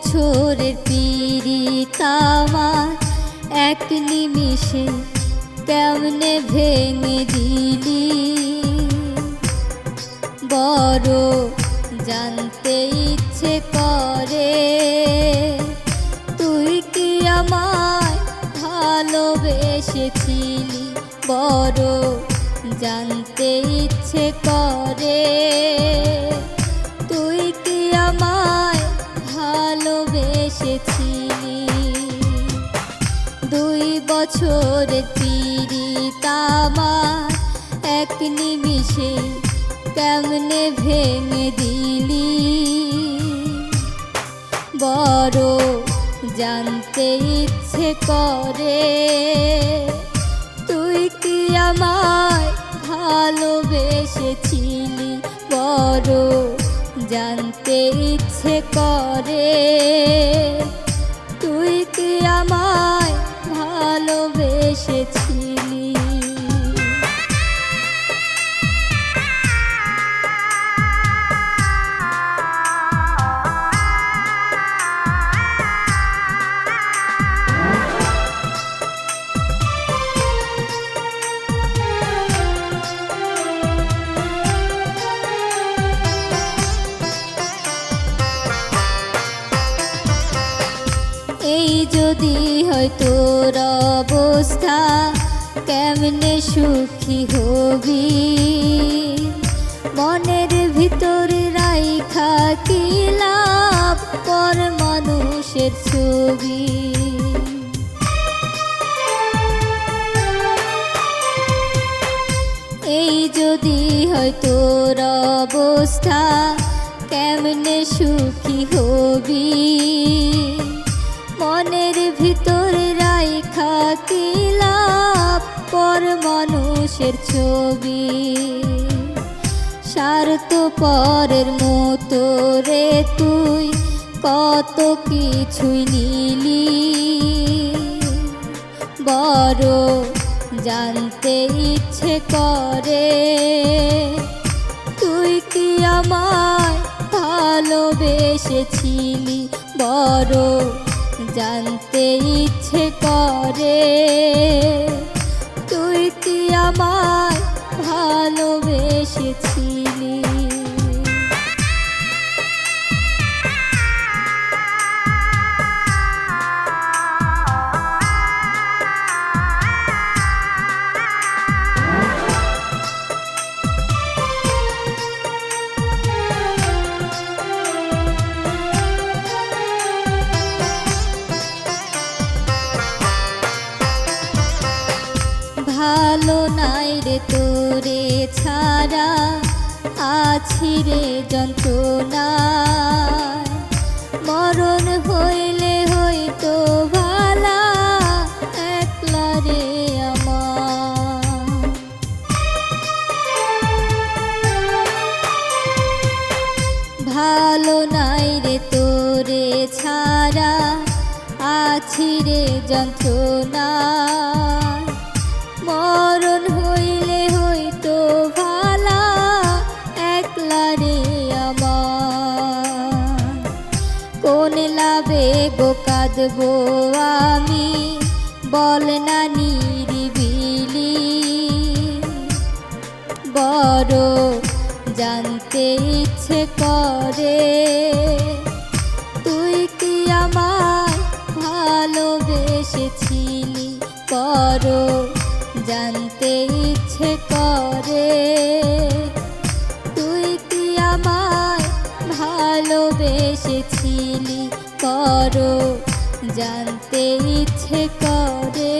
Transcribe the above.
বছরের পীড়িত আমার এক নিমিষে কেমনে ভেঙে দিলি। বড় জানতে ইচ্ছে করে তুই কি আমায় ভালোবেসেছিলি। বড় জানতে ইচ্ছে করে তুই কি আমায় ভালোবেসেছিলি। 2 বছরের পীড়িত আমার এক নিমিষে কেমনে ভেঙে দিলি। বড় জানতে ইচ্ছে করে তুই কি আমায় ভালোবেসেছিলি। বড় জানতে ইচ্ছে করে তুই কি আমায় ভালোবেসেছিলি। এই যদি হয় তোর অবস্থা কেমনে সুখী হবি। মনের ভিতরে রাইখা কি লাভ পর মানুষের ছবি। এই যদি হয় তোর অবস্থা কেমনে সুখী হবি। মনের ভিতরে রাইখা কি লাভ পর মানুষের ছবি। স্বার্থপরের মতো রে তুই কত কিছুই নিলি। বড় জানতে ইচ্ছে করে তুই কি আমায় ভালোবেসেছিলি। বড় জানতে ইচ্ছে করে তুই কি আমায় ভালোবেসেছিলি। ভালো নাই রে তোরে ছাড়া আছি রে যন্ত্রণায়। মরণ হইলে হইতো ভালা একলা রে আমার। ভালো নাই রে তোরে ছাড়া আছি রে যন্ত্রণায়। মরণ হইলে হইতো ভালা একলা রে আমার। কোন লাভে গো কাঁদবো আমি বল না নিরিবিলি। বড় জানতে ইচ্ছে করে তুই কি আমায় ভালোবেসেছিলি। বড় জানতে ইচ্ছে করে তুই কি আমায় ভালোবেসেছিলি। বড় জানতে ইচ্ছে করে।